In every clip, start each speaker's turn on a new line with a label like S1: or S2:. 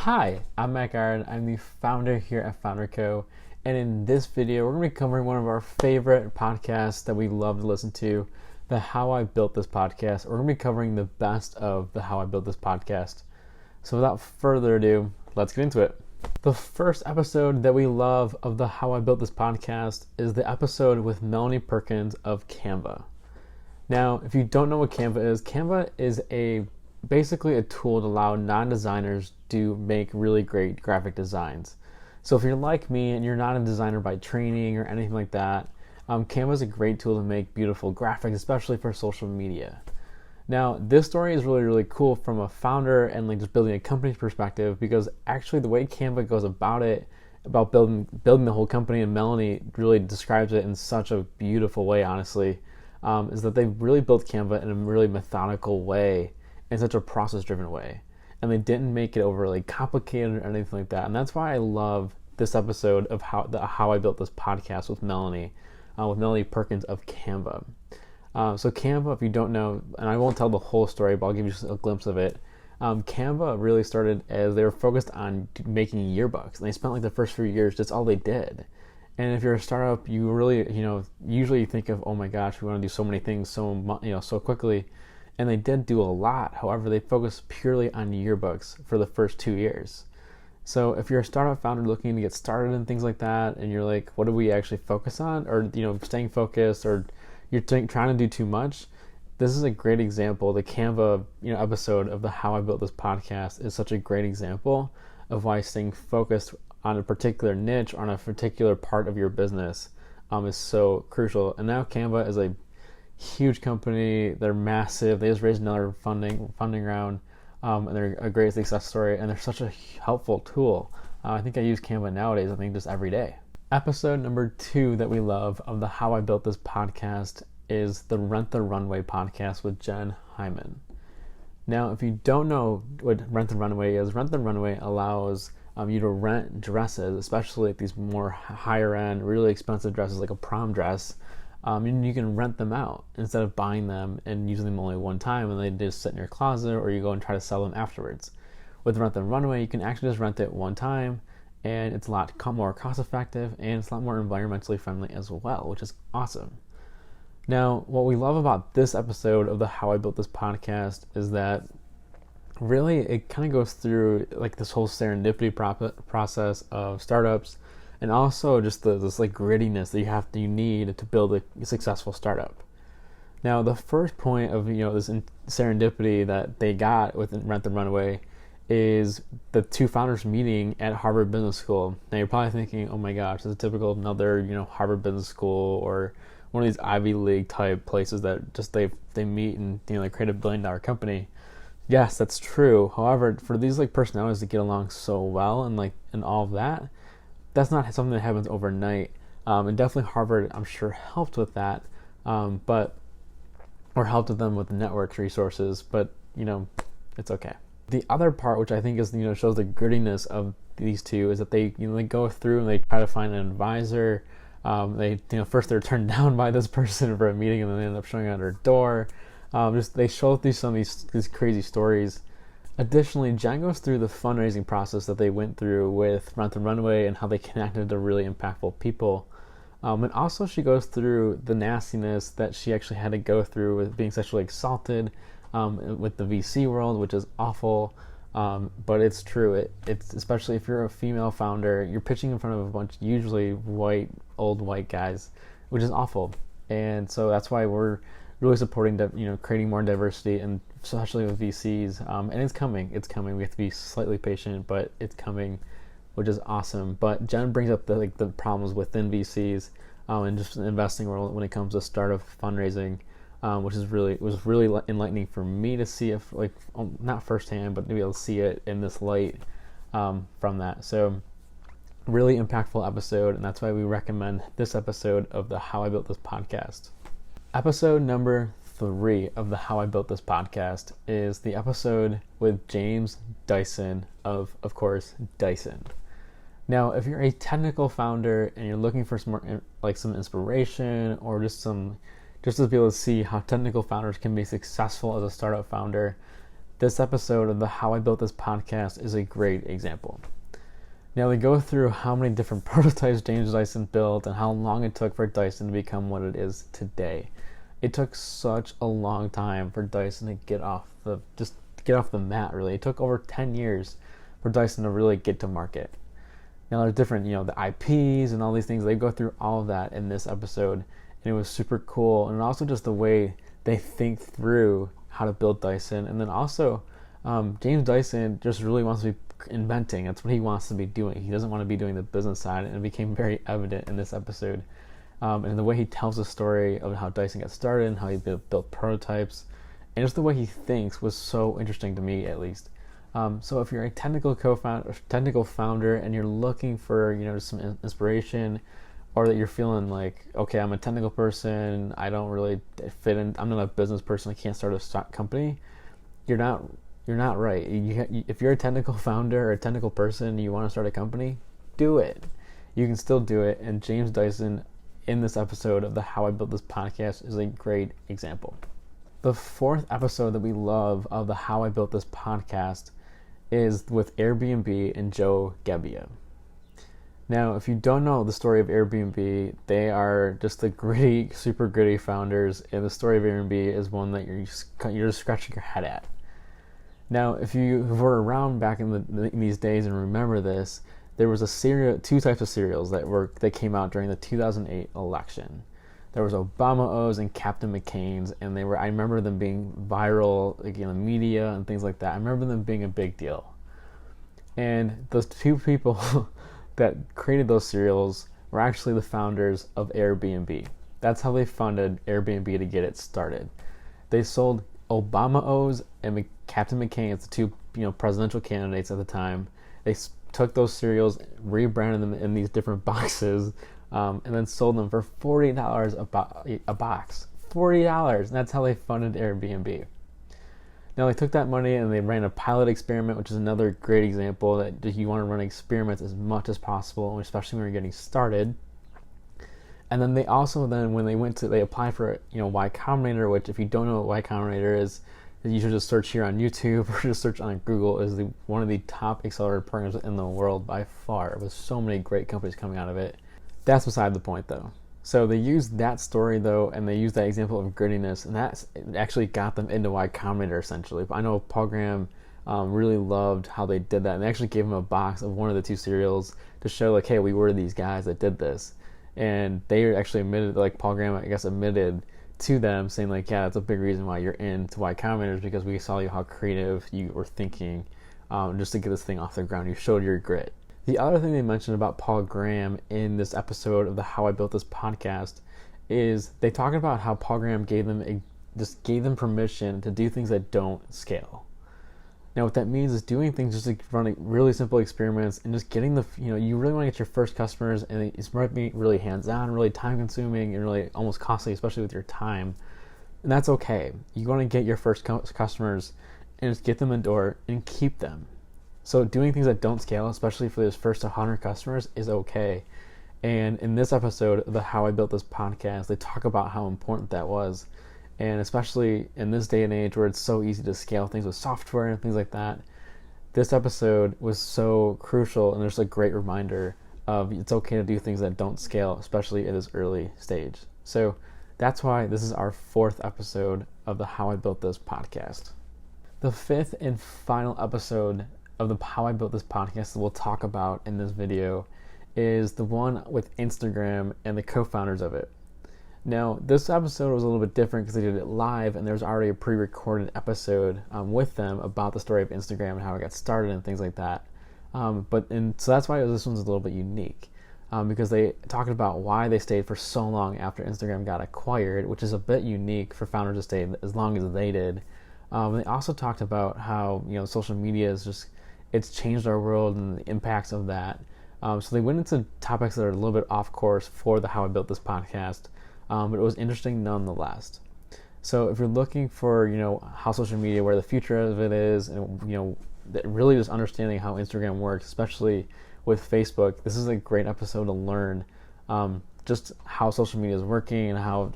S1: Hi, I'm Matt Gard. I'm the founder here at Founder Co. And in this video, we're going to be covering one of our favorite podcasts that we love to listen to, the How I Built This Podcast. We're going to be covering the best of the How I Built This Podcast. So without further ado, let's get into it. The first episode that we love of the How I Built This Podcast is the episode with Melanie Perkins of Canva. Now, if you don't know what Canva is basically a tool to allow non-designers to make really great graphic designs. So if you're like me and you're not a designer by training or anything like that, Canva is a great tool to make beautiful graphics, especially for social media. Now, this story is really, really cool from a founder and just building a company's perspective, because actually the way Canva goes about it, about building the whole company, and Melanie really describes it in such a beautiful way, honestly, is that they really built Canva in a really methodical way, in such a process-driven way. And they didn't make it overly complicated or anything like that. And that's why I love this episode of How I Built This Podcast with Melanie Perkins of Canva. So Canva, if you don't know, and I won't tell the whole story, but I'll give you just a glimpse of it. Canva really started as they were focused on making yearbooks. And they spent the first few years, that's all they did. And if you're a startup, you really, usually you think of, oh my gosh, we want to do so many things so quickly. And they did do a lot. However, they focused purely on yearbooks for the first 2 years. So if you're a startup founder looking to get started and things like that, and you're like, what do we actually focus on? Or, staying focused, or you're trying to do too much, this is a great example. The Canva, episode of the How I Built This Podcast is such a great example of why staying focused on a particular niche, on a particular part of your business, is so crucial. And now Canva is a huge company. They're massive. They just raised another funding round, and they're a great success story, and they're such a helpful tool. I think I use Canva nowadays, just every day. Episode number 2 that we love of the How I Built This Podcast is the Rent the Runway podcast with Jen Hyman. Now, if you don't know what Rent the Runway is, Rent the Runway allows you to rent dresses, especially these more higher end, really expensive dresses like a prom dress. And you can rent them out instead of buying them and using them only one time, and they just sit in your closet, or you go and try to sell them afterwards. With Rent the Runway, you can actually just rent it one time, and it's a lot more cost effective, and it's a lot more environmentally friendly as well, which is awesome. Now, what we love about this episode of the How I Built This Podcast is that really it kind of goes through this whole serendipity process of startups, and also just this grittiness that you need to build a successful startup. Now, the first point of this serendipity that they got with Rent the Runway is the two founders meeting at Harvard Business School. Now, you're probably thinking, oh my gosh, this is typical of another Harvard Business School or one of these Ivy League type places that just they meet and they create a $1 billion company. Yes, that's true. However, for these personalities to get along so well and all of that, that's not something that happens overnight. And definitely Harvard, I'm sure, helped with that, or helped with them with the network resources, but, it's okay. The other part, which I think is, shows the grittiness of these two, is that they go through and they try to find an advisor. First they're turned down by this person for a meeting, and then they end up showing at their door. They show through some of these crazy stories. Additionally, Jen goes through the fundraising process that they went through with Rent the Runway and how they connected to really impactful people. And also she goes through the nastiness that she actually had to go through with being sexually assaulted with the VC world, which is awful. But it's true. It's especially if you're a female founder, you're pitching in front of a bunch usually old white guys, which is awful. And so that's why we're really supporting creating more diversity, and especially with VCs, and it's coming. We have to be slightly patient, but it's coming, which is awesome. But Jen brings up the problems within VCs and just the investing world when it comes to startup fundraising, which was really enlightening for me to see, if not firsthand, but to be able to see it in this light from that. So really impactful episode, and that's why we recommend this episode of the How I Built This Podcast. Episode number 3 of the How I Built This Podcast is the episode with James Dyson of course, Dyson. Now, if you're a technical founder and you're looking for some inspiration, or just to be able to see how technical founders can be successful as a startup founder, this episode of the How I Built This podcast is a great example. Now, they go through how many different prototypes James Dyson built and how long it took for Dyson to become what it is today. It took such a long time for Dyson to get off the mat, really. It took over 10 years for Dyson to really get to market. Now, there's different, the IPs and all these things. They go through all of that in this episode, and it was super cool. And also just the way they think through how to build Dyson. And then also, James Dyson just really wants to be inventing. That's what he wants to be doing. He doesn't want to be doing the business side, and it became very evident in this episode. And the way he tells the story of how Dyson got started and how he built prototypes, and just the way he thinks was so interesting to me, at least. So if you're a technical founder, and you're looking for some inspiration, or that you're feeling like, okay, I'm a technical person, I don't really fit in, I'm not a business person, I can't start a company, you're not right. If you're a technical founder or a technical person and you want to start a company, do it. You can still do it. And James Dyson, in this episode of the How I Built This podcast, is a great example. The fourth episode that we love of the How I Built This podcast is with Airbnb and Joe Gebbia. Now, if you don't know the story of Airbnb, they are just the gritty, super gritty founders, and the story of Airbnb is one that you're just scratching your head at. Now, if you were around back in these days and remember this, there was two types of cereals that came out during the 2008 election. There was Obama O's and Captain McCain's, and I remember them being viral, in the media and things like that. I remember them being a big deal. And those two people that created those cereals were actually the founders of Airbnb. That's how they funded Airbnb to get it started. They sold Obama O's and Captain McCain's, the two presidential candidates at the time. They took those cereals, rebranded them in these different boxes, and then sold them for $40 a box. $40, and that's how they funded Airbnb. Now, they took that money and they ran a pilot experiment, which is another great example that you want to run experiments as much as possible, especially when you're getting started. And then they also when they applied for Y Combinator, which, if you don't know what Y Combinator is, you should just search here on YouTube or just search on Google. Is one of the top accelerator programs in the world by far, with so many great companies coming out of it. That's beside the point, though. So they used that story, though, and they used that example of grittiness, and that actually got them into Y Combinator, essentially. But I know Paul Graham really loved how they did that, and they actually gave him a box of one of the two cereals to show, hey, we were these guys that did this. And they actually admitted, Paul Graham, I guess, admitted to them, saying, yeah, that's a big reason why you're into Y Combinator, because we saw how creative you were thinking just to get this thing off the ground. You showed your grit. The other thing they mentioned about Paul Graham in this episode of the How I Built This podcast is they talked about how Paul Graham gave them permission to do things that don't scale. Now, what that means is doing things just like running really simple experiments and just getting you really want to get your first customers, and it's might be really hands-on, really time-consuming, and really almost costly, especially with your time. And that's okay. You want to get your first customers and just get them in the door and keep them. So doing things that don't scale, especially for those first 100 customers, is okay. And in this episode of the How I Built This podcast, they talk about how important that was. And especially in this day and age where it's so easy to scale things with software and things like that, this episode was so crucial, and there's a great reminder of it's okay to do things that don't scale, especially at this early stage. So that's why this is our fourth episode of the How I Built This podcast. The fifth and final episode of the How I Built This podcast that we'll talk about in this video is the one with Instagram and the co-founders of it. Now, this episode was a little bit different because they did it live, and there's already a pre-recorded episode with them about the story of Instagram and how it got started and things like that. So that's why this one's a little bit unique, because they talked about why they stayed for so long after Instagram got acquired, which is a bit unique for founders to stay as long as they did. They also talked about how social media is it's changed our world and the impacts of that. So they went into topics that are a little bit off course for the How I Built This podcast. But it was interesting nonetheless. So if you're looking for, how social media, where the future of it is, and, really just understanding how Instagram works, especially with Facebook, this is a great episode to learn just how social media is working and how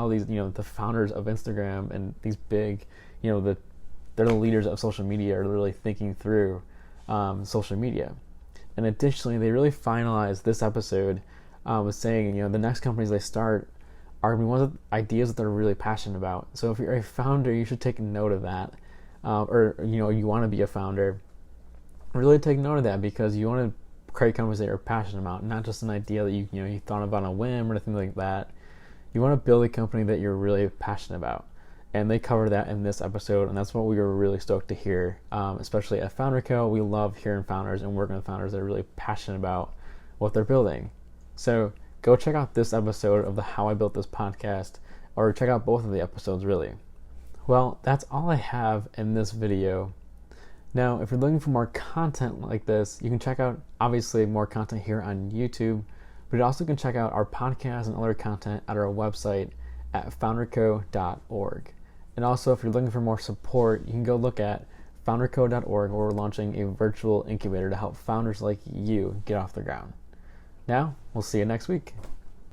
S1: these, the founders of Instagram and these big, the they're the leaders of social media, are really thinking through social media. And additionally, they really finalized this episode with saying, the next companies they start are going to be ones with ideas that they're really passionate about. So if you're a founder, you should take note of that. Or you want to be a founder, really take note of that, because you want to create companies that you're passionate about, not just an idea that you thought of on a whim or anything like that. You want to build a company that you're really passionate about. And they cover that in this episode, and that's what we were really stoked to hear. Especially at Founder Co, we love hearing founders and working with founders that are really passionate about what they're building. So go check out this episode of the How I Built This podcast, or check out both of the episodes, really. Well, that's all I have in this video. Now, if you're looking for more content like this, you can check out, obviously, more content here on YouTube, but you also can check out our podcast and other content at our website at founderco.org. And also, if you're looking for more support, you can go look at founderco.org, where we're launching a virtual incubator to help founders like you get off the ground. Now, we'll see you next week.